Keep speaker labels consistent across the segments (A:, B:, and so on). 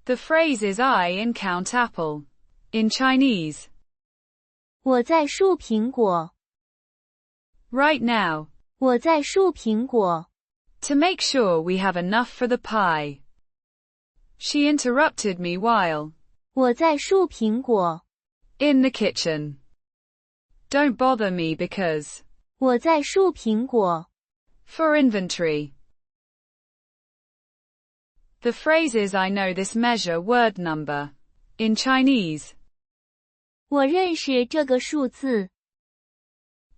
A: The phrase is I in count apple. In Chinese.
B: 我在数苹果。
A: Right now.
B: 我在数苹果。
A: To make sure we have enough for the pie. She interrupted me while.
B: 我在数苹果。
A: In the kitchen. Don't bother me because.
B: 我在数苹果。
A: For inventory. The phrase is I know this measure word number. In Chinese.
B: 我认识这个数字。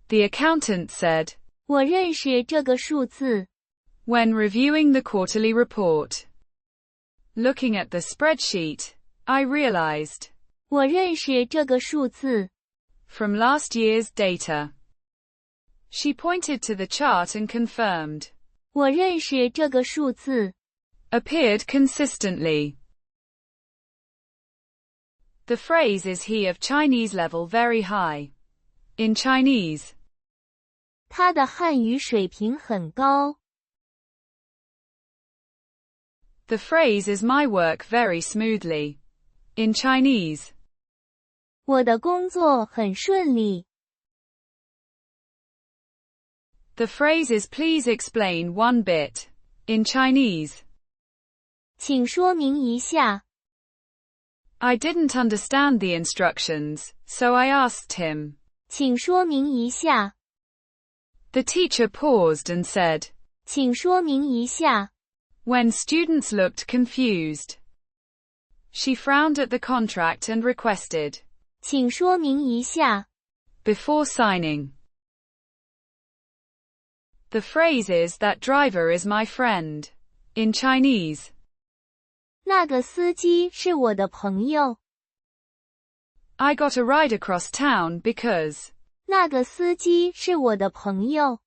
A: The accountant said.
B: 我认识这个数字。
A: When reviewing the quarterly report. Looking at the spreadsheet, I realized.
B: 我认识这个数字。
A: From last year's data. She pointed to the chart and confirmed.
B: 我认识这个数字。
A: Appeared consistently. The phrase is he of Chinese level very high. In Chinese.
B: 他的汉语水平很高。
A: The phrase is my work very smoothly. In Chinese.
B: 我的工作很顺利。
A: The phrase is please explain one bit. In Chinese.
B: 请说明一下。
A: I didn't understand the instructions, so I asked him.
B: 请说明一下。
A: The teacher paused and said.
B: 请说明一下。
A: When students looked confused. She frowned at the contract and requested.
B: 请说明一下。
A: Before signing. The phrase is that driver is my friend. In Chinese.
B: 那个司机是我的朋友。
A: I got a ride across town because.
B: 那个司机是我的朋友。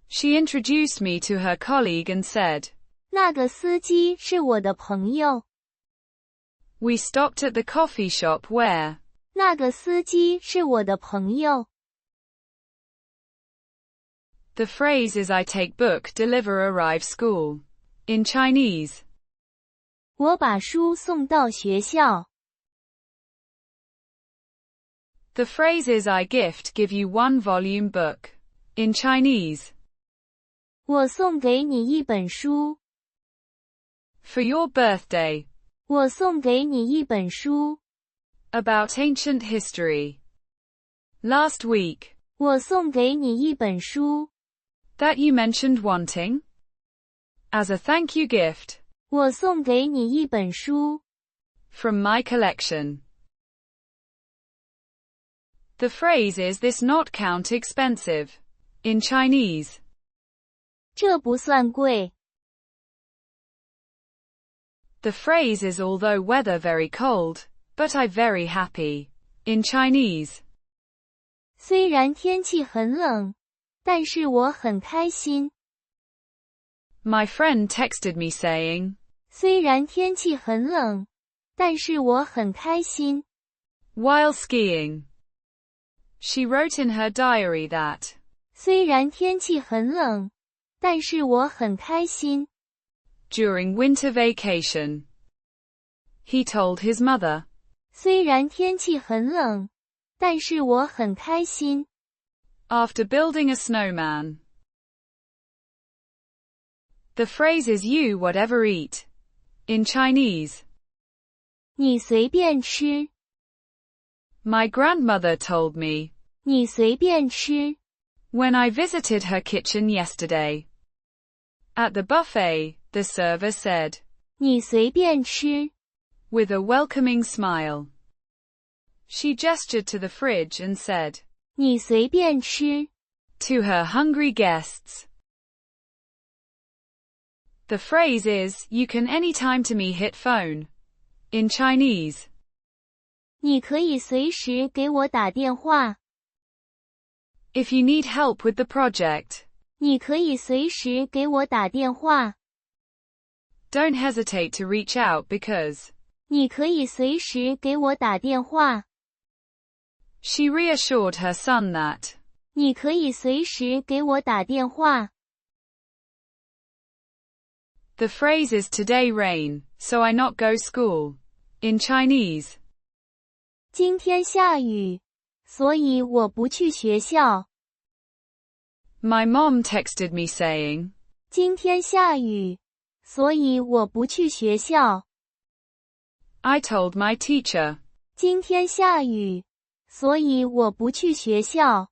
A: She introduced me to her colleague and said.
B: 那个司机是我的朋友。
A: We stopped at the coffee shop where.
B: 那个司机是我的朋友。
A: The phrase is I take book deliver arrive school. In Chinese.
B: 我把书送到学校。
A: The phrase is I gift give you one volume book. In Chinese.
B: 我送给你一本书。
A: For your birthday.
B: 我送给你一本书。
A: About ancient history. Last week.
B: 我送给你一本书。
A: That you mentioned wanting. As a thank you gift.
B: 我送给你一本书。
A: From my collection. The phrase is this not count expensive. In Chinese.
B: 这不算贵。
A: The phrase is although weather very cold, but I very happy. In Chinese.
B: 虽然天气很冷，但是我很开心。
A: My friend texted me saying.
B: 虽然天气很冷，但是我很开心。
A: While skiing. She wrote in her diary that.
B: 虽然天气很冷，但是我很开心。
A: During winter vacation. He told his mother.
B: 虽然天气很冷，但是我很开心。
A: After building a snowman. The phrase is you whatever eat. In Chinese.
B: 你随便吃。
A: My grandmother told me.
B: 你随便吃。
A: When I visited her kitchen yesterday. At the buffet, the server said.
B: 你随便吃。
A: With a welcoming smile. She gestured to the fridge and said.
B: 你随便吃。
A: To her hungry guests. The phrase is, you can anytime to me hit phone. In Chinese.
B: 你可以随时给我打电话。
A: If you need help with the project.
B: 你可以随时给我打电话。
A: Don't hesitate to reach out because.
B: 你可以随时给我打电话。
A: She reassured her son that.
B: 你可以随时给我打电话。
A: The phrase is today rain, so I not go school. In Chinese.
B: 今天下雨，所以我不去学校。
A: My mom texted me saying,
B: 今天下雨，所以我不去学校。
A: I told my teacher,
B: 今天下雨，所以我不去学校。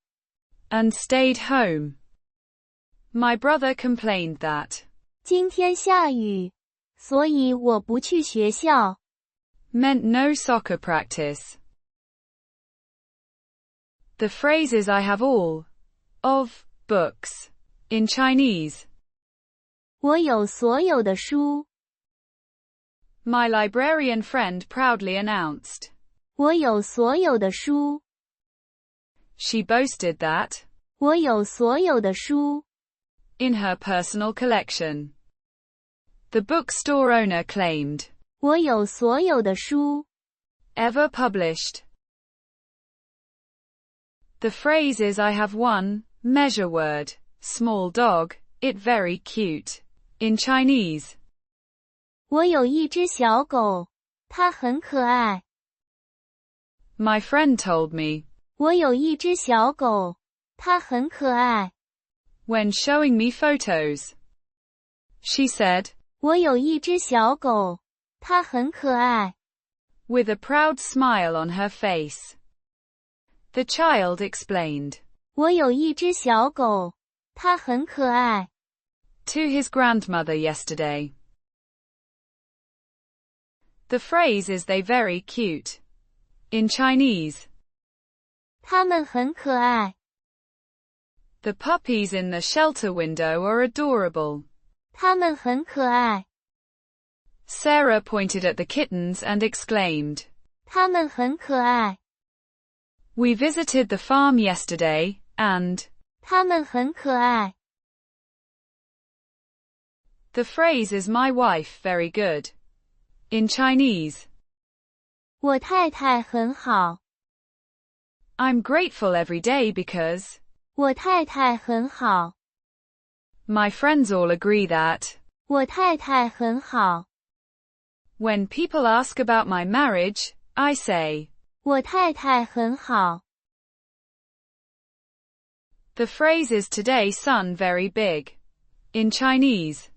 A: and stayed home. My brother complained that,
B: 今天下雨，所以我不去学校。
A: meant no soccer practice. The phrases I have all of books in Chinese.
B: 我有所有的书。
A: My librarian friend proudly announced.
B: 我有所有的书。
A: She boasted that,
B: 我有所有的书。
A: in her personal collection. The bookstore owner claimed,
B: 我有所有的书。
A: ever published. The phrase is I have one measure word, small dog, it very cute. In Chinese.
B: 我有一只小狗，它很可爱。
A: My friend told me,
B: 我有一只小狗，它很可爱。
A: when showing me photos. She said,
B: 我有一只小狗，它很可爱。
A: with a proud smile on her face. The child explained,
B: 我有一只小狗，它很可爱。
A: to his grandmother yesterday. The phrase is they very cute. In Chinese.
B: 它们很可爱。
A: The puppies in the shelter window are adorable.
B: 它们很可爱。
A: Sarah pointed at the kittens and exclaimed,
B: 它们很可爱。
A: we visited the farm yesterday, and,
B: 它们很可爱。
A: the phrase is my wife very good. In Chinese.
B: 我太太很好。
A: I'm grateful every day because,
B: 我太太很好。
A: my friends all agree that,
B: 我太太很好。
A: when people ask about my marriage, I say,
B: 我太太很好。
A: the phrase is today sun very big. In Chinese.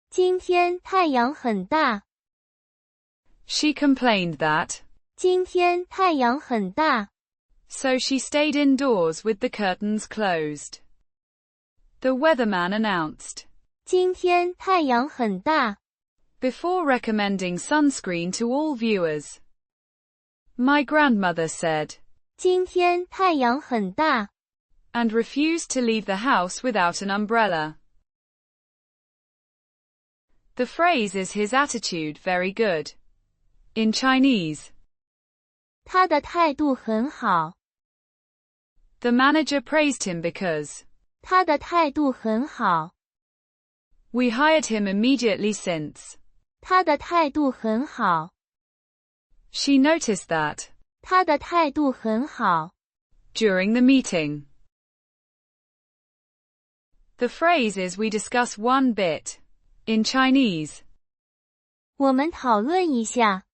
B: 今天太阳很大。
A: She complained that,
B: 今天太阳很大。
A: so she stayed indoors with the curtains closed. The weatherman announced,
B: 今天太阳很大。
A: before recommending sunscreen to all viewers. My grandmother said,
B: 今天太阳很大。
A: and refused to leave the house without an umbrella. The phrase is his attitude very good. In Chinese.
B: 他的态度很好。
A: The manager praised him because,
B: 他的态度很好。
A: we hired him immediately since.
B: 他的态度很好。
A: She noticed that,
B: 他的态度很好。
A: during the meeting. The phrase is we discuss one bit. In Chinese.
B: 我们讨论一下。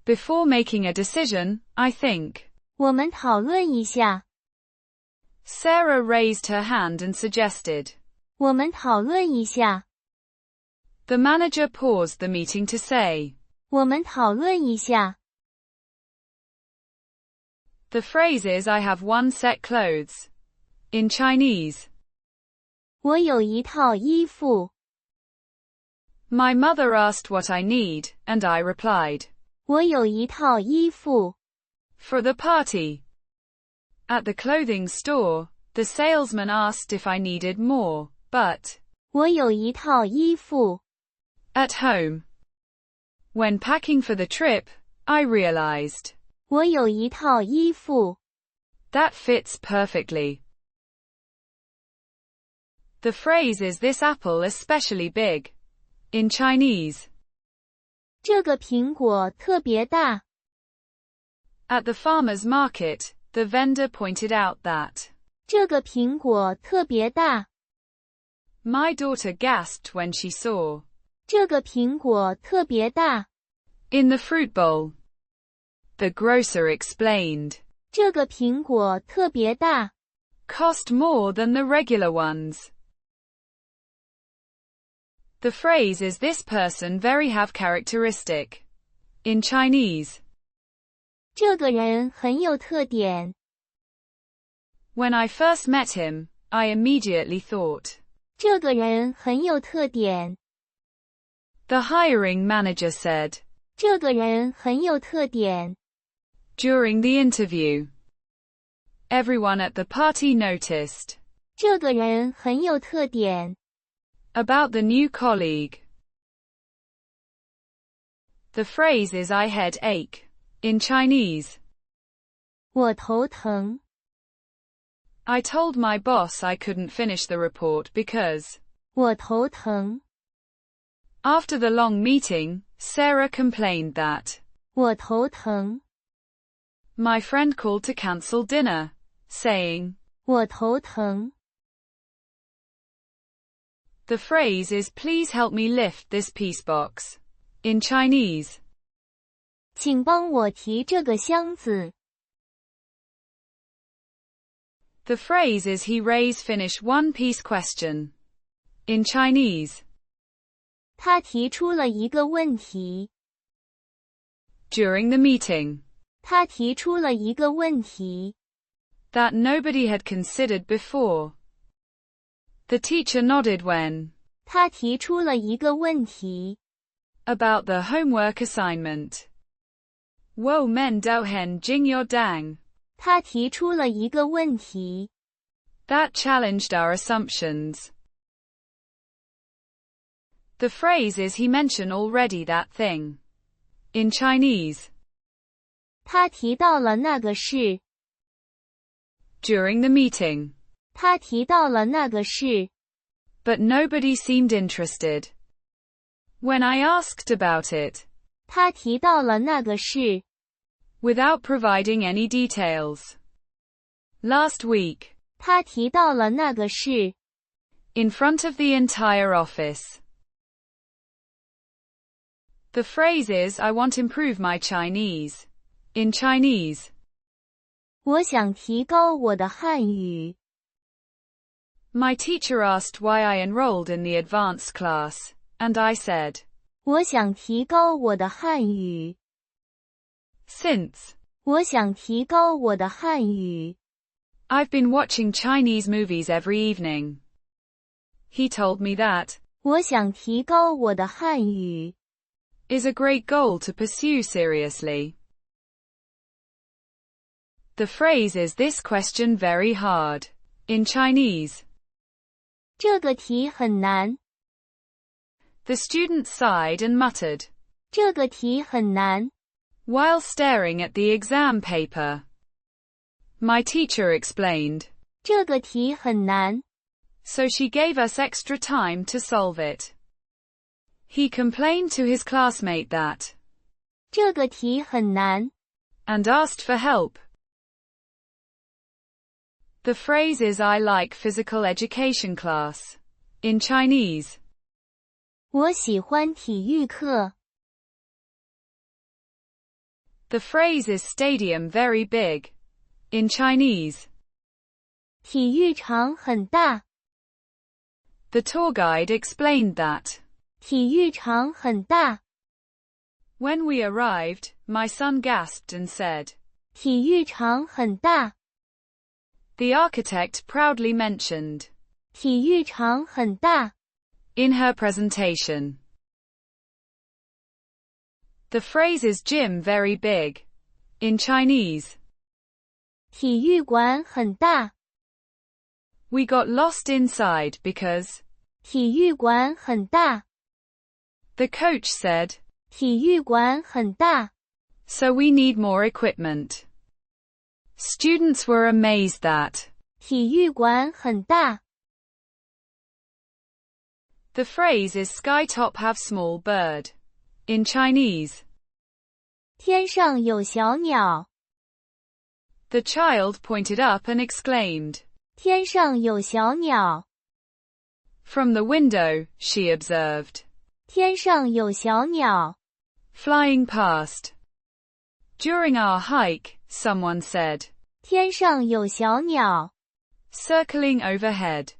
A: Before making a decision, I think.
B: 我们讨论一下。
A: Sarah raised her hand and suggested.
B: 我们讨论一下。
A: The manager paused the meeting to say.
B: 我们讨论一下。
A: The phrase is I have one set clothes. In Chinese.
B: 我有一套衣服。
A: My mother asked what I need, and I replied.
B: 我有一套衣服。
A: For the party. At the clothing store, the salesman asked if I needed more, but,
B: 我有一套衣服。
A: at home. When packing for the trip, I realized.
B: 我有一套衣服。
A: That fits perfectly. The phrase is this apple especially big. In Chinese.
B: 这个苹果特别大。
A: At the farmer's market, the vendor pointed out that.
B: 这个苹果特别大。
A: My daughter gasped when she saw.
B: 这个苹果特别大。
A: In the fruit bowl. The grocer explained.
B: 这个苹果特别大。
A: Cost more than the regular ones. The phrase is this person very have characteristic. In Chinese.
B: 这个人很有特点。
A: When I first met him, I immediately thought.
B: 这个人很有特点。
A: The hiring manager said.
B: 这个人很有特点。
A: During the interview. Everyone at the party noticed.
B: 这个人很有特点。
A: About the new colleague. The phrase is I head ache. In Chinese.
B: 我头疼。
A: I told my boss I couldn't finish the report because.
B: 我头疼。
A: After the long meeting, Sarah complained that.
B: 我头疼。
A: My friend called to cancel dinner, saying.
B: 我头疼。
A: The phrase is please help me lift this piece box. In Chinese.
B: 请帮我提这个箱子。
A: The phrase is he raise finish one piece question. In Chinese.
B: 他提出了一个问题。
A: During the meeting.
B: 他提出了一个问题。
A: That nobody had considered before. The teacher nodded when.
B: 他提出了一个问题。
A: About the homework assignment. Wo men dao hen jing your dang.
B: 他提出了一个问题。
A: That challenged our assumptions. The phrase is he mentioned already that thing. In Chinese.
B: 他提到了那个事。
A: During the meeting.
B: 他提到了那个事。
A: But nobody seemed interested. When I asked about it.
B: 他提到了那个事。
A: Without providing any details. Last week.
B: 他提到了那个事。
A: In front of the entire office. The phrase is I want to improve my Chinese. In Chinese.
B: 我想提高我的汉语。
A: My teacher asked why I enrolled in the advanced class, and I said.
B: 我想提高我的汉语。
A: Since.
B: 我想提高我的汉语。
A: I've been watching Chinese movies every evening. He told me that.
B: 我想提高我的汉语。
A: Is a great goal to pursue seriously. The phrase is this question very hard. In Chinese.
B: 这个题很难。
A: The student sighed and muttered.
B: 这个题很难。
A: While staring at the exam paper. My teacher explained.
B: 这个题很难。
A: So she gave us extra time to solve it. He complained to his classmate that.
B: 这个题很难。
A: And asked for help. The phrase is I like physical education class. In Chinese.
B: 我喜欢体育课。
A: The phrase is stadium very big. In Chinese.
B: 体育场很大。
A: The tour guide explained that.
B: 体育场很大。
A: When we arrived, my son gasped and said.
B: 体育场很大。
A: The architect proudly mentioned.
B: 体育场很大。
A: In her presentation. The phrase is gym very big. In Chinese.
B: 体育馆很大。
A: We got lost inside because.
B: 体育馆很大。
A: The coach said.
B: 体育馆很大。
A: So we need more equipment. Students were amazed that.
B: 体育馆很大。
A: The phrase is sky top have small bird. In Chinese.
B: 天上有小鸟。
A: The child pointed up and exclaimed.
B: 天上有小鸟。
A: From the window, she observed.
B: 天上有小鸟。
A: Flying past. During our hike, someone said.
B: 天上有小鸟。
A: Circling overhead.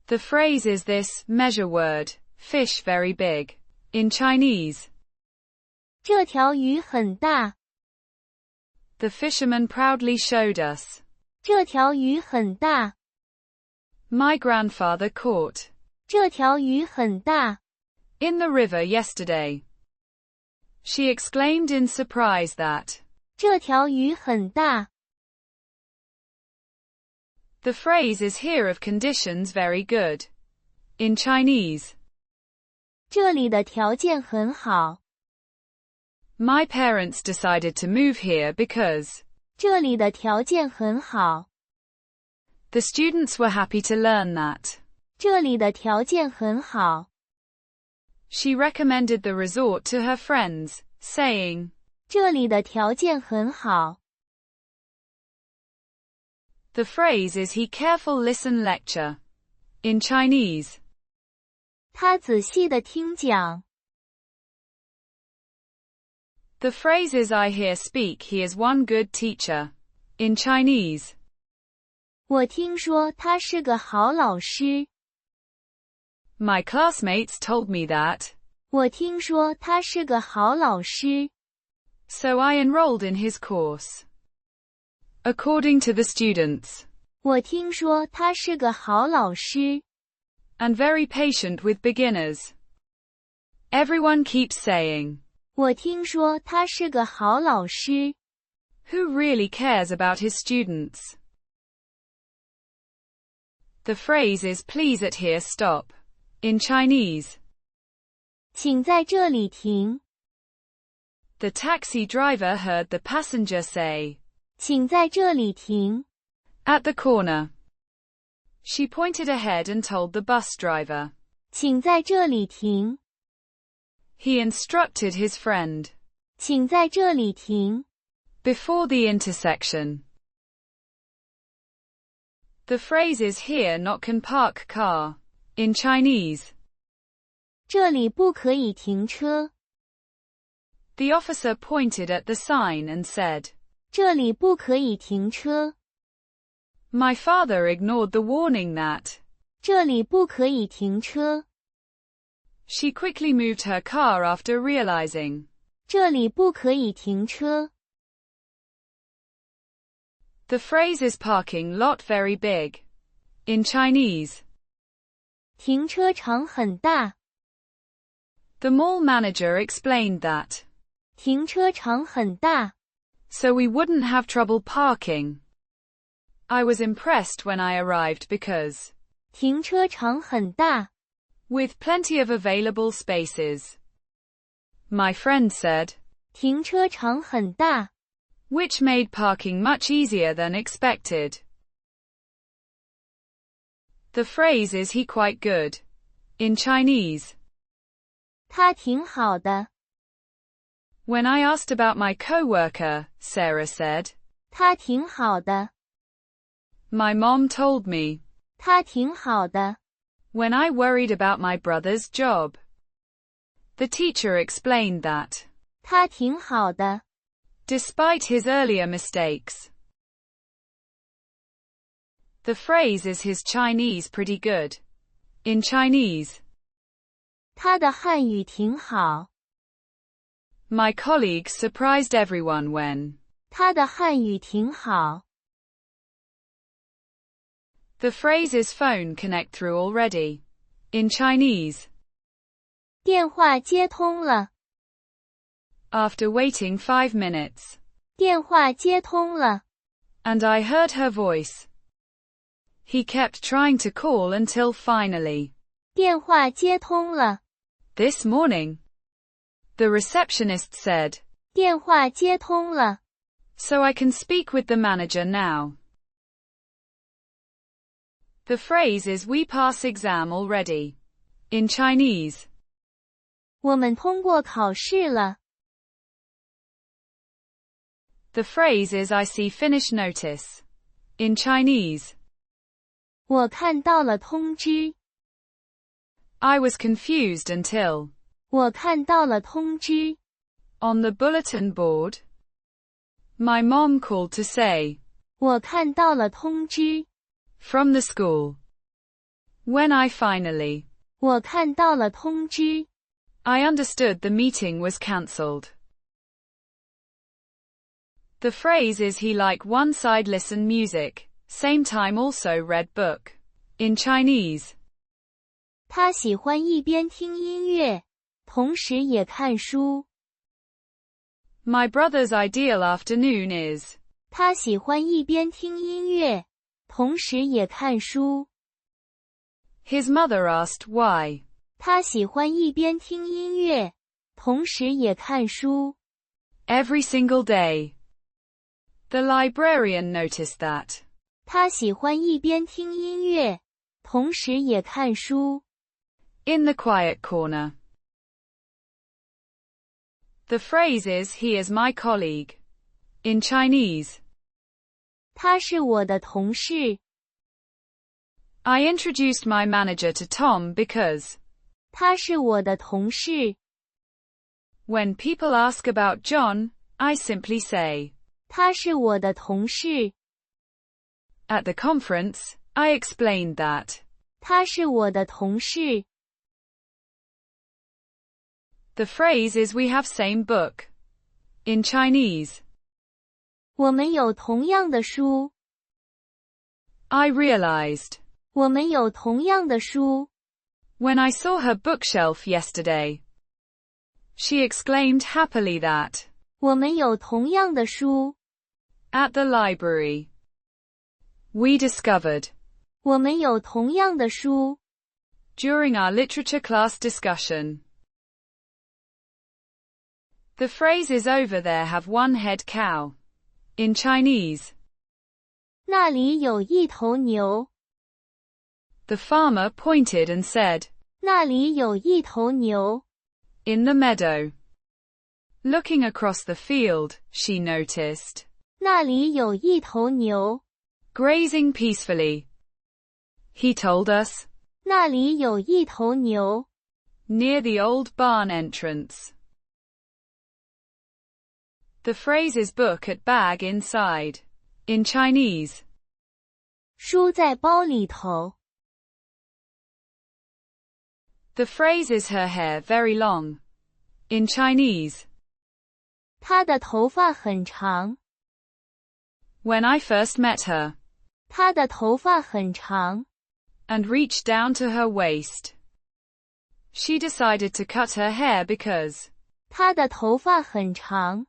A: The phrase is this measure word, fish very big, in Chinese.
B: 这条鱼很大。
A: The fisherman proudly showed us.
B: 这条鱼很大。
A: My grandfather caught.
B: 这条鱼很大。
A: In the river yesterday. She exclaimed in surprise that.
B: 这条鱼很大。
A: The phrase is here of conditions very good. In Chinese.
B: 这里的条件很好。
A: My parents decided to move here because.
B: 这里的条件很好。
A: The students were happy to learn that.
B: 这里的条件很好。
A: She recommended the resort to her friends, saying.
B: 这里的条件很好。
A: The phrase is he careful listen lecture. In Chinese.
B: 他仔细地听讲。
A: The phrase is I hear speak he is one good teacher. In Chinese.
B: 我听说他是个好老师。
A: My classmates told me that.
B: 我听说他是个好老师。
A: So I enrolled in his course. According to the students.
B: 我听说他是个好老师。
A: And very patient with beginners. Everyone keeps saying.
B: 我听说他是个好老师。
A: Who really cares about his students? The phrase is please at here stop. In Chinese.
B: 请在这里停。
A: The taxi driver heard the passenger say.
B: 请在这里停。
A: At the corner. She pointed ahead and told the bus driver.
B: 请在这里停。
A: He instructed his friend.
B: 请在这里停。
A: Before the intersection. The phrase is here not can park car. In Chinese.
B: 这里不可以停车。
A: The officer pointed at the sign and said.
B: 这里不可以停车。
A: My father ignored the warning that.
B: 这里不可以停车。
A: She quickly moved her car after realizing.
B: 这里不可以停车。
A: The phrase is parking lot very big. In Chinese.
B: 停车场很大。
A: The mall manager explained that.
B: 停车场很大。
A: So we wouldn't have trouble parking. I was impressed when I arrived because.
B: 停车场很大。
A: With plenty of available spaces. My friend said.
B: 停车场很大。
A: Which made parking much easier than expected. The phrase is he quite good. In Chinese.
B: 他挺好的。
A: When I asked about my coworker, Sarah said.
B: 他挺好的。
A: My mom told me.
B: 他挺好的。
A: When I worried about my brother's job. The teacher explained that.
B: 他挺好的。
A: Despite his earlier mistakes. The phrase is his Chinese pretty good. In Chinese.
B: 他的汉语挺好。
A: My colleagues surprised everyone when.
B: 他的汉语挺好。
A: The phrase is phone connect through already. In Chinese.
B: 电话接通了。
A: After waiting 5 minutes.
B: 电话接通了。
A: And I heard her voice. He kept trying to call until finally.
B: 电话接通了。
A: This morning. The receptionist said.
B: 电话接通了。
A: So I can speak with the manager now. The phrase is we pass exam already. In Chinese.
B: 我们通过考试了。
A: The phrase is I see finish notice. In Chinese.
B: 我看到了通知。
A: I was confused until.
B: 我看到了通知。
A: On the bulletin board. My mom called to say.
B: 我看到了通知。
A: From the school. When I finally.
B: 我看到了通知。
A: I understood the meeting was cancelled. The phrase is he like one side listen music, same time also read book. In Chinese.
B: 他喜欢一边听音乐，同时也看书。
A: My brother's ideal afternoon is.
B: 他喜欢一边听音乐，同时也看书。
A: His mother asked why.
B: 他喜欢一边听音乐，同时也看书。
A: Every single day. The librarian noticed that.
B: 他喜欢一边听音乐，同时也看书。
A: In the quiet corner. The phrase is he is my colleague. In Chinese.
B: 他是我的同事。
A: I introduced my manager to Tom because.
B: 他是我的同事。
A: When people ask about John, I simply say.
B: 他是我的同事。
A: At the conference, I explained that.
B: 他是我的同事。
A: The phrase is we have same book. In Chinese.
B: 我们有同样的书。
A: I realized.
B: 我们有同样的书。
A: When I saw her bookshelf yesterday. She exclaimed happily that.
B: 我们有同样的书。
A: At the library. We discovered.
B: 我们有同样的书。
A: During our literature class discussion. The phrases over there have one head cow. In Chinese.
B: 那里有一头牛。
A: The farmer pointed and said.
B: 那里有一头牛。
A: In the meadow. Looking across the field, she noticed.
B: 那里有一头牛。
A: Grazing peacefully. He told us.
B: 那里有一头牛。
A: Near the old barn entrance. The phrase is book at bag inside. In Chinese.
B: 书在包里头。
A: The phrase is her hair very long. In Chinese.
B: 她的头发很长。
A: When I first met her.
B: 她的头发很长。
A: And reached down to her waist. She decided to cut her hair because.
B: 她的头发很长。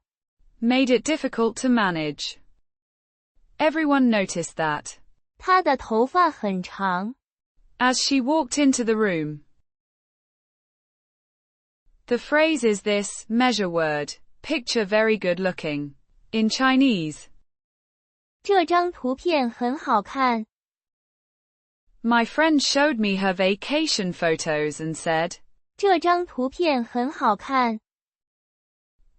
A: Made it difficult to manage. Everyone noticed that.
B: 她的头发很长。
A: As she walked into the room. The phrase is this measure word, picture very good looking. In Chinese.
B: 这张图片很好看。
A: My friend showed me her vacation photos and said.
B: 这张图片很好看。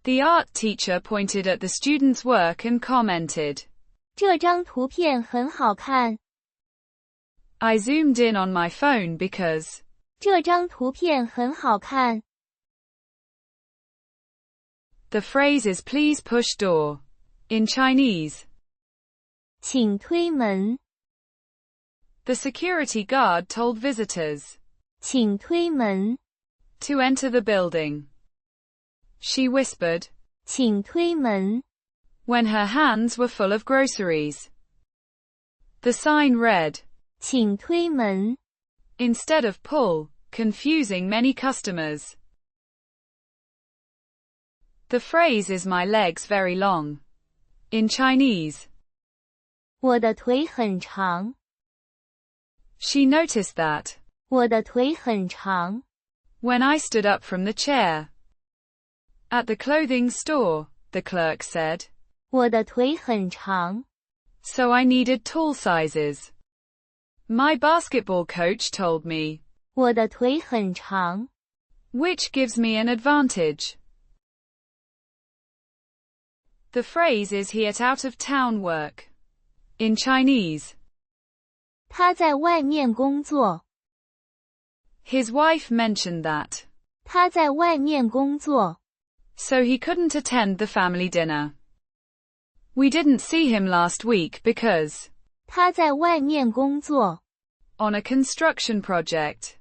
A: The art teacher pointed at the student's work and commented.
B: 这张图片很好看。
A: I zoomed in on my phone because.
B: 这张图片很好看。
A: The phrase is please push door. In Chinese.
B: 请推门。
A: The security guard told visitors.
B: 请推门。
A: To enter the building. She whispered.
B: 请推门。
A: When her hands were full of groceries. The sign read.
B: 请推门。
A: Instead of pull, confusing many customers. The phrase is my legs very long. In Chinese.
B: 我的腿很长。
A: She noticed that.
B: 我的腿很长。
A: When I stood up from the chair. At the clothing store, the clerk said.
B: 我的腿很长。
A: So I needed tall sizes. My basketball coach told me.
B: 我的腿很长。
A: Which gives me an advantage. The phrase is he at out of town work. In Chinese.
B: 他在外面工作。
A: His wife mentioned that.
B: 他在外面工作。
A: So he couldn't attend the family dinner. We didn't see him last week because.
B: 他在外面工作。
A: On a construction project.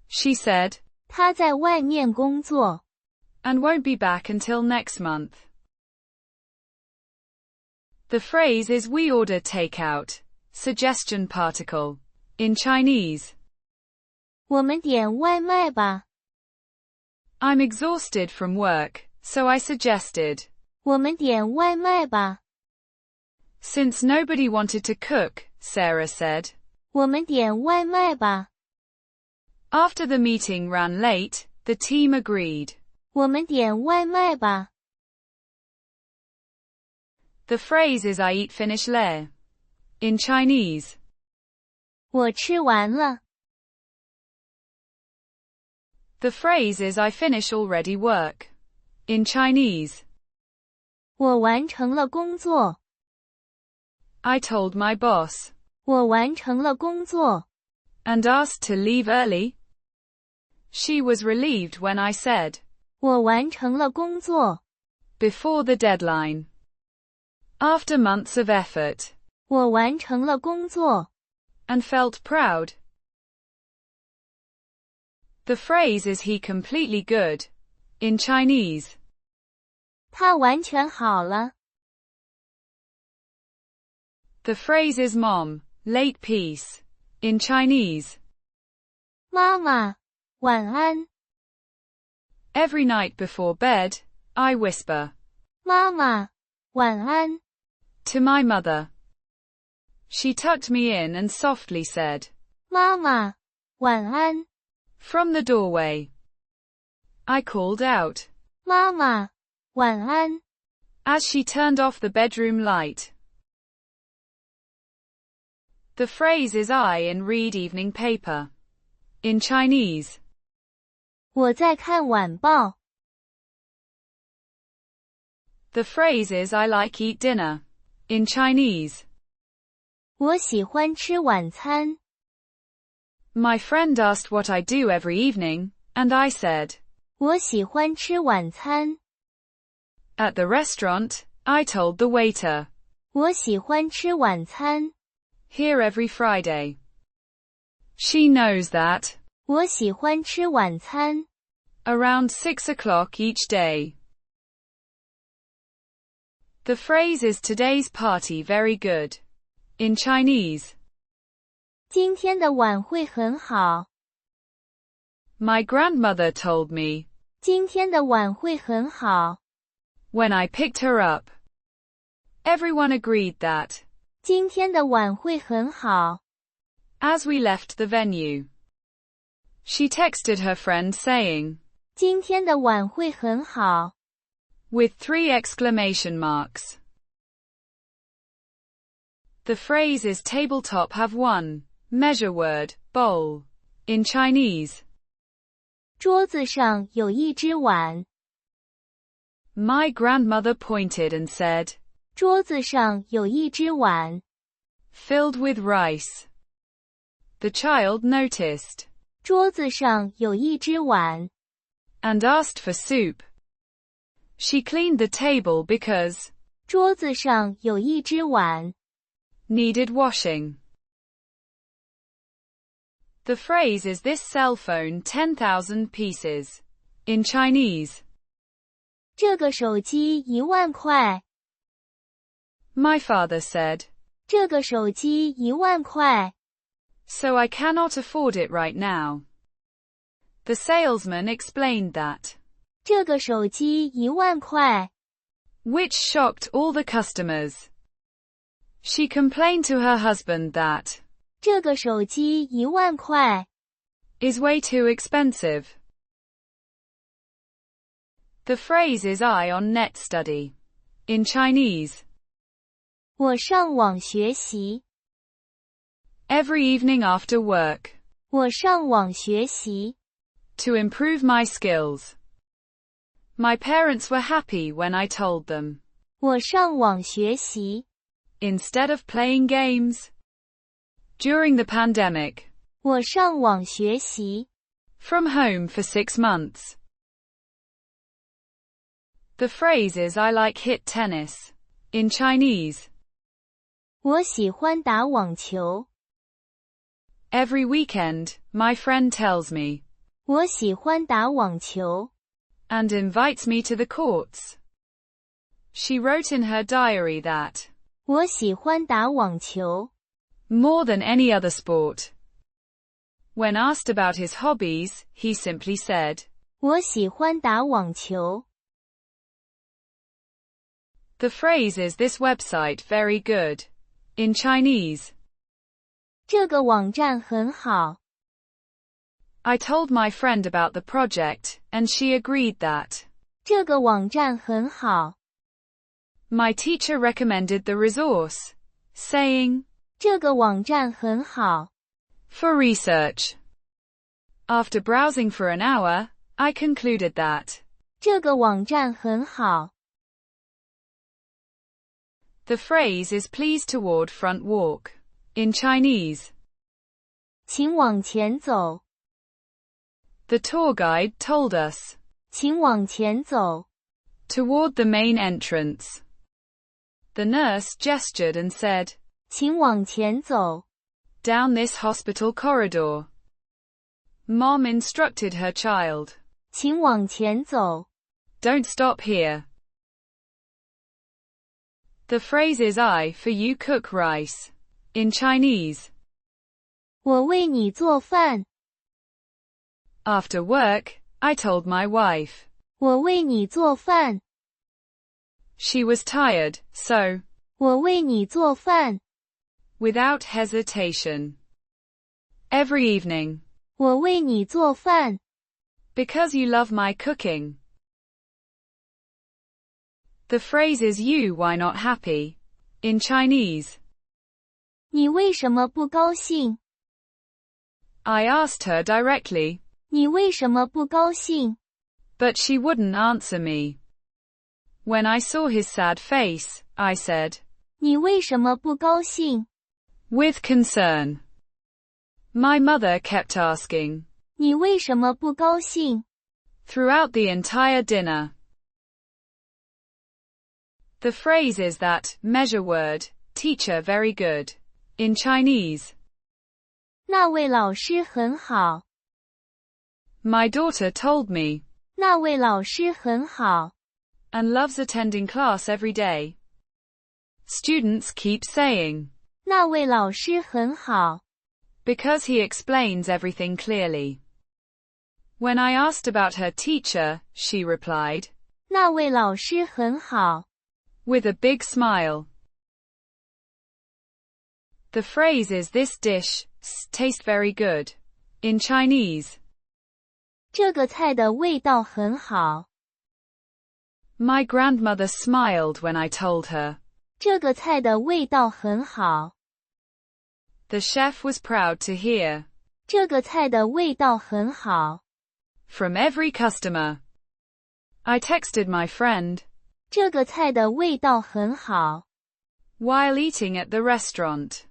A: She said.
B: 他在外面工作。
A: And won't be back until next month. The phrase is we order takeout. Suggestion particle. In Chinese.
B: 我们点外卖吧。
A: I'm exhausted from work, so I suggested.
B: 我们点外卖吧。
A: Since nobody wanted to cook, Sarah said.
B: 我们点外卖吧。
A: After the meeting ran late, the team agreed.
B: 我们点外卖吧。
A: The phrase is I eat finish le. In Chinese.
B: 我吃完了。
A: The phrase is I finish already work. In Chinese.
B: 我完成了工作。
A: I told my boss.
B: 我完成了工作。
A: And asked to leave early. She was relieved when I said.
B: 我完成了工作。
A: Before the deadline. After months of effort.
B: 我完成了工作。
A: And felt proud. The phrase is he completely good. In Chinese.
B: 他完全好了。
A: The phrase is mom, late peace. In Chinese.
B: 妈妈，晚安。
A: Every night before bed, I whisper.
B: 妈妈，晚安。
A: To my mother. She tucked me in and softly said.
B: 妈妈，晚安。
A: From the doorway. I called out.
B: 妈妈，晚安。
A: As she turned off the bedroom light. The phrase is I in read evening paper. In Chinese.
B: 我在看晚报。
A: The phrase is I like eat dinner. In Chinese.
B: 我喜欢吃晚餐。
A: My friend asked what I do every evening, and I said.
B: 我喜欢吃晚餐。
A: At the restaurant, I told the waiter.
B: 我喜欢吃晚餐。
A: Here every Friday. She knows that.
B: 我喜欢吃晚餐。
A: Around 6 o'clock each day. The phrase is today's party very good. In Chinese.
B: 今天的晚会很好。
A: My grandmother told me.
B: 今天的晚会很好。
A: When I picked her up. Everyone agreed that.
B: 今天的晚会很好。
A: As we left the venue. She texted her friend saying.
B: 今天的晚会很好。
A: With 3 exclamation marks. The phrase is tabletop have one. Measure word, bowl. In Chinese.
B: 桌子上有一只碗。
A: My grandmother pointed and said.
B: 桌子上有一只碗。
A: Filled with rice. The child noticed.
B: 桌子上有一只碗。
A: And asked for soup. She cleaned the table because.
B: 桌子上有一只碗。
A: Needed washing. The phrase is this cell phone 10,000 pieces. In Chinese.
B: 这个手机1万块。
A: My father said.
B: 这个手机1万块。
A: So I cannot afford it right now. The salesman explained that.
B: 这个手机1万块。
A: Which shocked all the customers. She complained to her husband that.
B: 这个手机1万块。
A: Is way too expensive. The phrase is I on net study. In Chinese.
B: 我上网学习。
A: Every evening after work.
B: 我上网学习。
A: To improve my skills. My parents were happy when I told them.
B: 我上网学习。
A: Instead of playing games. During the pandemic.
B: 我上网学习。
A: From home for 6 months. The phrase is I like hit tennis. In Chinese.
B: 我喜欢打网球。
A: Every weekend, my friend tells me.
B: 我喜欢打网球。
A: And invites me to the courts. She wrote in her diary that.
B: 我喜欢打网球。
A: More than any other sport. When asked about his hobbies, he simply said.
B: 我喜欢打网球。
A: The phrase is this website very good. In Chinese.
B: 这个网站很好。
A: I told my friend about the project, and she agreed that.
B: 这个网站很好。
A: My teacher recommended the resource, saying.
B: 这个网站很好。
A: For research. After browsing for an hour, I concluded that.
B: 这个网站很好。
A: The phrase is please toward front walk. In Chinese.
B: 请往前走。
A: The tour guide told us.
B: 请往前走。
A: Toward the main entrance. The nurse gestured and said.
B: 请往前走。
A: Down this hospital corridor. Mom instructed her child.
B: 请往前走。
A: Don't stop here. The phrase is I for you cook rice. In Chinese.
B: 我为你做饭。
A: After work, I told my wife.
B: 我为你做饭。
A: She was tired, so.
B: 我为你做饭。
A: Without hesitation. Every evening.
B: 我为你做饭。
A: Because you love my cooking. The phrase is you why not happy. In Chinese.
B: 你为什么不高兴？
A: I asked her directly.
B: 你为什么不高兴？
A: But she wouldn't answer me. When I saw his sad face, I said.
B: 你为什么不高兴？
A: With concern. My mother kept asking.
B: 你为什么不高兴？
A: Throughout the entire dinner. The phrase is that measure word, teacher very good. In Chinese.
B: 那位老师很好。
A: My daughter told me.
B: 那位老师很好。
A: And loves attending class every day. Students keep saying.
B: 那位老师很好。
A: Because he explains everything clearly. When I asked about her teacher, she replied.
B: 那位老师很好。
A: With a big smile. The phrase is this dish tastes very good. In Chinese.
B: 这个菜的味道很好。
A: My grandmother smiled when I told her.
B: 这个菜的味道很好。
A: The chef was proud to hear.
B: 这个菜的味道很好。
A: From every customer. I texted my friend.
B: 这个菜的味道很好。
A: While eating at the restaurant.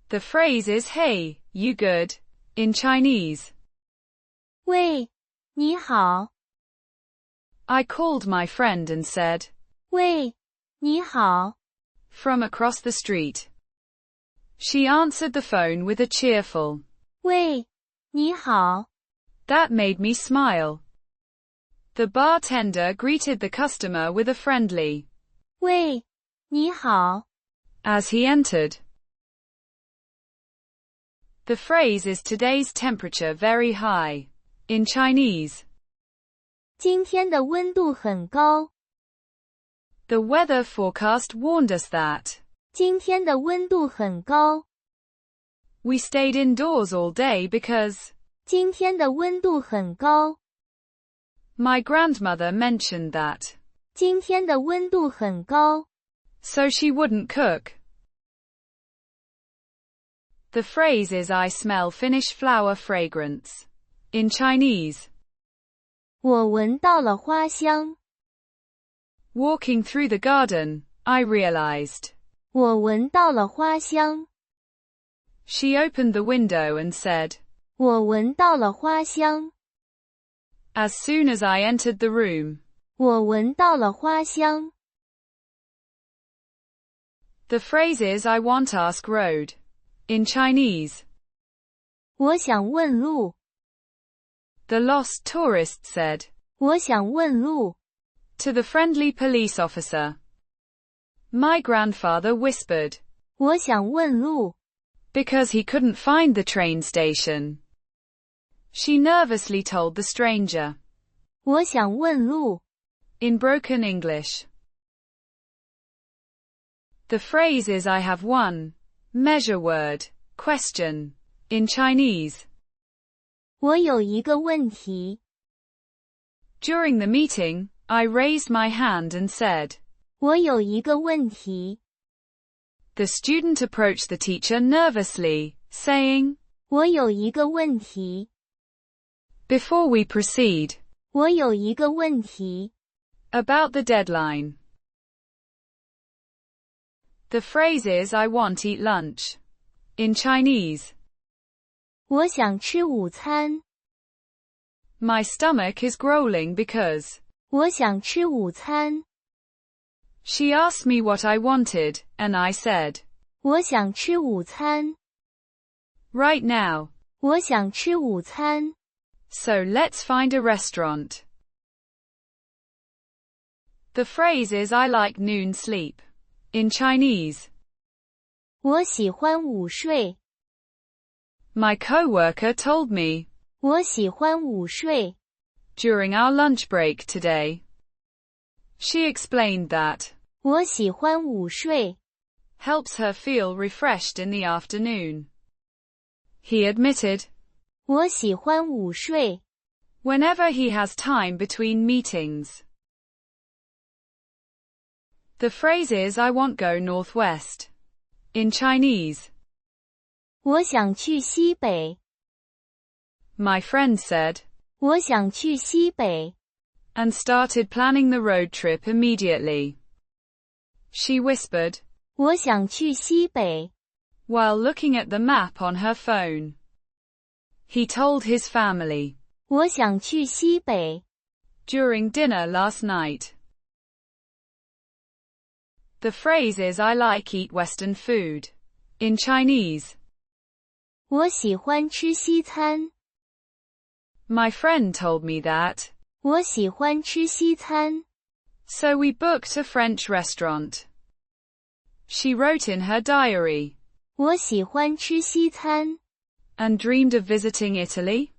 A: The phrase is hey, you good? In Chinese.
B: 喂，你好。
A: I called my friend and said.
B: 喂，你好。
A: From across the street. She answered the phone with a cheerful.
B: 喂，你好。
A: That made me smile. The bartender greeted the customer with a friendly.
B: 喂，你好。
A: As he entered. The phrase is today's temperature very high. In Chinese.
B: 今天的温度很高。
A: The weather forecast warned us that.
B: 今天的温度很高。
A: We stayed indoors all day because.
B: 今天的温度很高。
A: My grandmother mentioned that.
B: 今天的温度很高。
A: So she wouldn't cook. The phrase is I smell Finnish flower fragrance. In Chinese.
B: 我闻到了花香。
A: Walking through the garden, I realized.
B: 我闻到了花香。
A: She opened the window and said,
B: 我闻到了花香。
A: as soon as I entered the room.
B: 我闻到了花香。
A: The phrases I want ask road. In Chinese.
B: 我想问路。
A: The lost tourist said.
B: 我想问路。
A: To the friendly police officer. My grandfather whispered.
B: 我想问路。
A: Because he couldn't find the train station. She nervously told the stranger.
B: 我想问路。
A: In broken English. The phrase is I have one. Measure word. Question. In Chinese.
B: 我有一个问题。
A: During the meeting, I raised my hand and said.
B: 我有一个问题。
A: The student approached the teacher nervously, saying.
B: 我有一个问题。
A: Before we proceed.
B: 我有一个问题。
A: About the deadline. The phrase is I want eat lunch. In Chinese.
B: 我想吃午餐。
A: My stomach is growling because.
B: 我想吃午餐。
A: She asked me what I wanted, and I said.
B: 我想吃午餐。
A: Right now.
B: 我想吃午餐。
A: So let's find a restaurant. The phrase is I like noon sleep. In Chinese.
B: 我喜欢午睡。
A: My coworker told me.
B: 我喜欢午睡。
A: During our lunch break today. She explained that.
B: 我喜欢午睡。
A: Helps her feel refreshed in the afternoon. He admitted.
B: 我喜欢午睡。
A: Whenever he has time between meetings. The phrase is I want go northwest. In Chinese.
B: 我想去西北。
A: My friend said.
B: 我想去西北。
A: And started planning the road trip immediately. She whispered.
B: 我想去西北。
A: While looking at the map on her phone. He told his family.
B: 我想去西北。
A: During dinner last night. The phrase is I like eat Western food. In Chinese.
B: 我喜欢吃西餐。
A: My friend told me that.
B: 我喜欢吃西餐。
A: So we booked a French restaurant. She wrote in her diary.
B: 我喜欢吃西餐。
A: And dreamed of visiting Italy?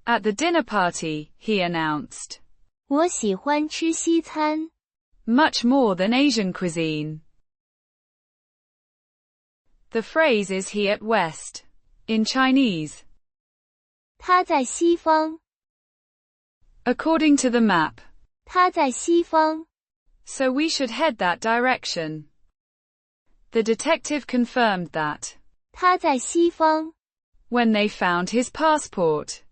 A: At the dinner party, he announced.
B: 我喜欢吃西餐。
A: Much more than Asian cuisine. The phrase is he at west. In Chinese.
B: 他在西方。
A: According to the map.
B: 他在西方。
A: So we should head that direction. The detective confirmed that.
B: 他在西方。
A: When they found his passport.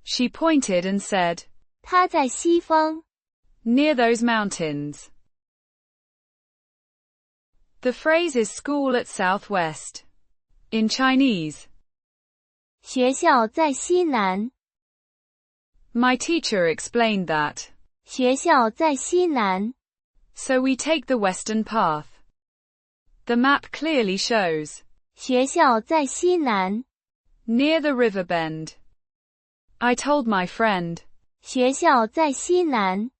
A: She pointed and said.
B: 他在西方。
A: Near those mountains. The phrase is school at southwest. In Chinese.
B: 学校在西南。
A: My teacher explained that.
B: 学校在西南。
A: So we take the western path. The map clearly shows.
B: 学校在西南。
A: Near the river bend. I told my friend.
B: 学校在西南。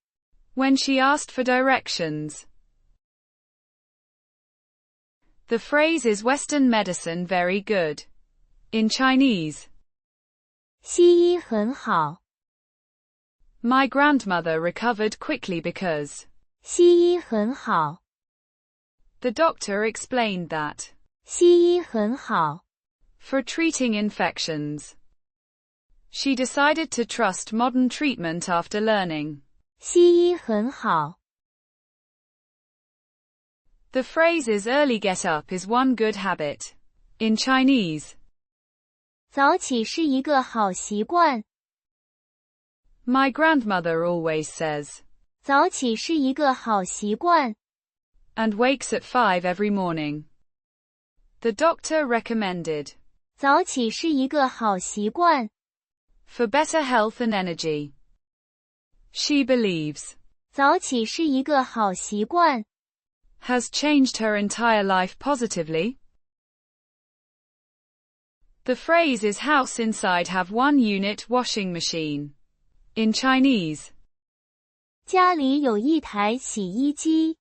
A: When she asked for directions. The phrase is Western medicine very good. In Chinese.
B: 西医很好。
A: My grandmother recovered quickly because.
B: 西医很好。
A: The doctor explained that.
B: 西医很好。
A: For treating infections. She decided to trust modern treatment after learning.
B: 西医很好。
A: The phrase is early get up is one good habit. In Chinese.
B: 早起是一个好习惯。
A: My grandmother always says.
B: 早起是一个好习惯。
A: And wakes at 5 every morning. The doctor recommended.
B: 早起是一个好习惯。
A: For better health and energy. She believes.
B: 早起是一个好习惯。
A: Has changed her entire life positively. The phrase is house inside have one unit washing machine. In Chinese.
B: 家里有一台洗衣机。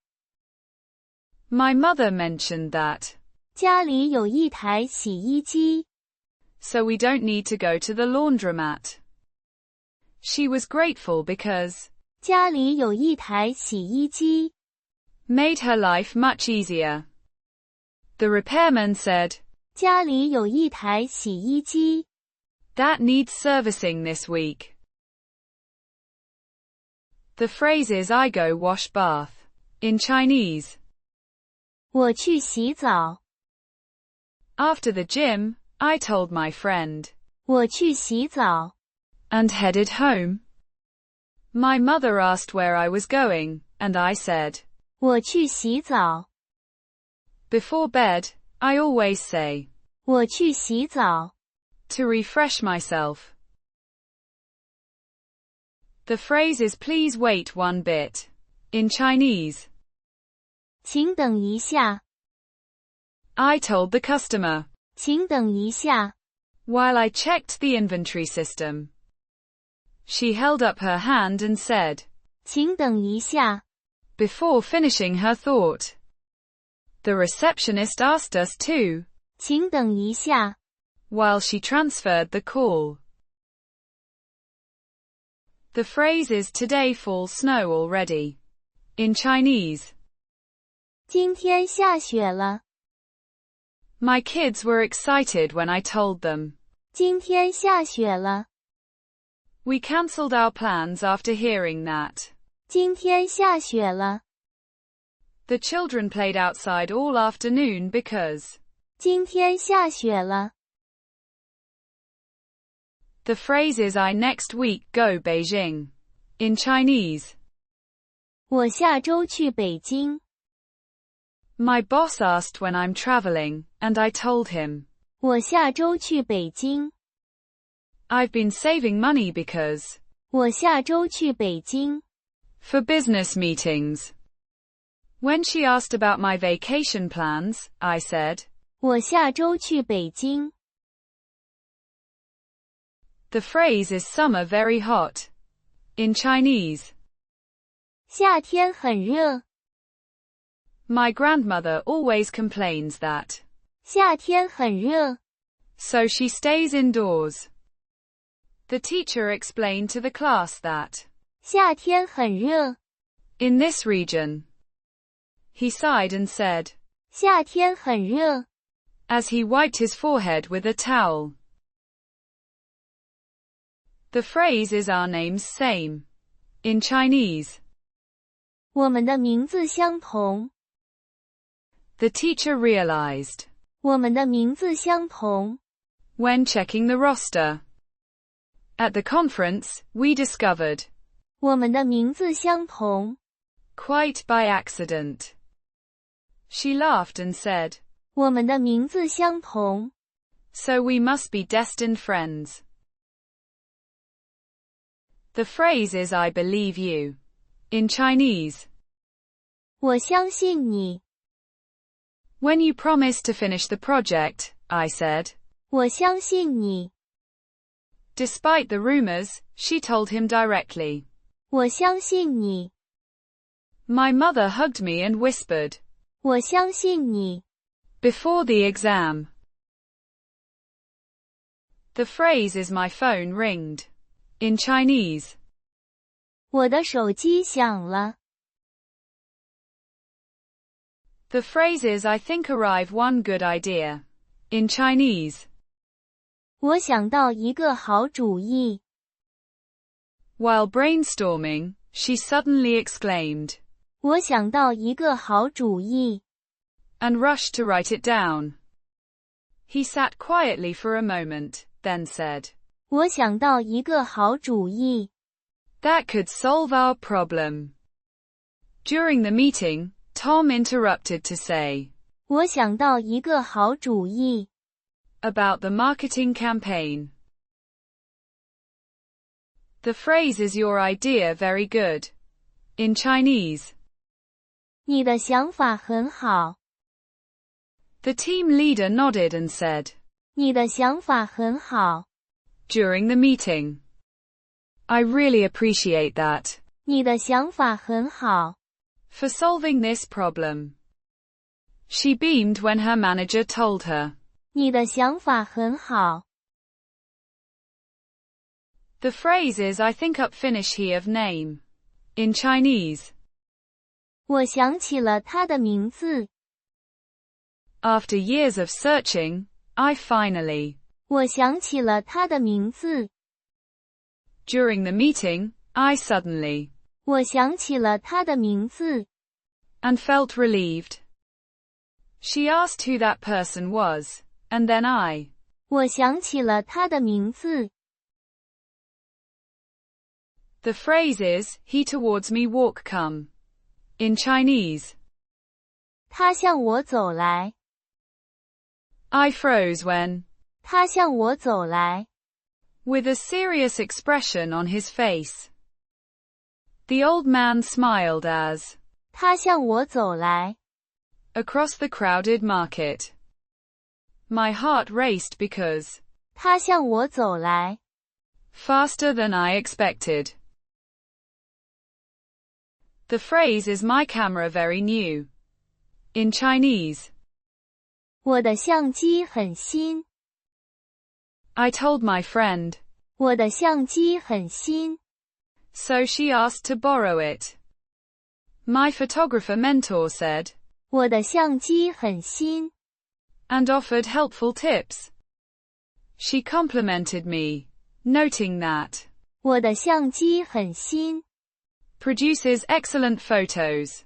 A: My mother mentioned that.
B: 家里有一台洗衣机。
A: So we don't need to go to the laundromat. She was grateful because.
B: 家里有一台洗衣机。
A: Made her life much easier. The repairman said.
B: 家里有一台洗衣机。
A: That needs servicing this week. The phrase is I go wash bath. In Chinese.
B: 我去洗澡。
A: After the gym, I told my friend.
B: 我去洗澡。
A: And headed home. My mother asked where I was going, and I said.
B: 我去洗澡。
A: Before bed, I always say.
B: 我去洗澡。
A: To refresh myself. The phrase is please wait one bit. In Chinese.
B: 请等一下。
A: I told the customer.
B: 请等一下。
A: While I checked the inventory system. She held up her hand and said.
B: 请等一下。
A: Before finishing her thought. The receptionist asked us to.
B: 请等一下。
A: While she transferred the call. The phrase is today falls snow already. In Chinese.
B: 今天下雪了。
A: My kids were excited when I told them.
B: 今天下雪了。
A: We cancelled our plans after hearing that.
B: 今天下雪了。
A: The children played outside all afternoon because.
B: 今天下雪了。
A: The phrase is I next week go Beijing. In Chinese.
B: 我下周去北京。
A: My boss asked when I'm traveling, and I told him.
B: 我下周去北京。
A: I've been saving money because.
B: 我下周去北京。
A: For business meetings. When she asked about my vacation plans, I said.
B: 我下周去北京。
A: The phrase is summer very hot. In Chinese.
B: 夏天很热。
A: My grandmother always complains that.
B: 夏天很热。
A: So she stays indoors. The teacher explained to the class that.
B: 夏天很热。
A: In this region. He sighed and said.
B: 夏天很热。
A: As he wiped his forehead with a towel. The phrase is our names same. In Chinese.
B: 我们的名字相同。
A: The teacher realized.
B: 我们的名字相同。
A: When checking the roster. At the conference, we discovered.
B: 我们的名字相同。
A: Quite by accident. She laughed and said.
B: 我们的名字相同。
A: So we must be destined friends. The phrase is I believe you. In Chinese.
B: 我相信你。
A: When you promised to finish the project, I said.
B: 我相信你。
A: Despite the rumors, she told him directly.
B: 我相信你。
A: My mother hugged me and whispered.
B: 我相信你。
A: Before the exam. The phrase is my phone ringed. In Chinese.
B: 我的手机响了。
A: The phrase is I think arrive one good idea. In Chinese.
B: 我想到一个好主意。
A: While brainstorming, she suddenly exclaimed.
B: 我想到一个好主意。
A: And rushed to write it down. He sat quietly for a moment, then said.
B: 我想到一个好主意。
A: That could solve our problem. During the meeting, Tom interrupted to say.
B: 我想到一个好主意。
A: About the marketing campaign. The phrase is your idea very good. In Chinese.
B: 你的想法很好。
A: The team leader nodded and said.
B: 你的想法很好。
A: During the meeting. I really appreciate that.
B: 你的想法很好。
A: For solving this problem. She beamed when her manager told her.
B: 你的想法很好。
A: The phrase is I think up finish he of name. In Chinese.
B: 我想起了他的名字。
A: After years of searching, I finally.
B: 我想起了他的名字。
A: During the meeting, I suddenly.
B: 我想起了他的名字。
A: And felt relieved. She asked who that person was, and then I.
B: 我想起了他的名字。
A: The phrase is, he towards me walk come. In Chinese.
B: 他向我走来。
A: I froze when.
B: 他向我走来。
A: With a serious expression on his face. The old man smiled as.
B: 他向我走来。
A: Across the crowded market. My heart raced because.
B: 他向我走来。
A: Faster than I expected. The phrase is my camera very new. In Chinese.
B: 我的相机很新。
A: I told my friend.
B: 我的相机很新。
A: So she asked to borrow it. My photographer mentor said.
B: 我的相机很新。
A: And offered helpful tips. She complimented me, noting that.
B: 我的相机很新。
A: Produces excellent photos.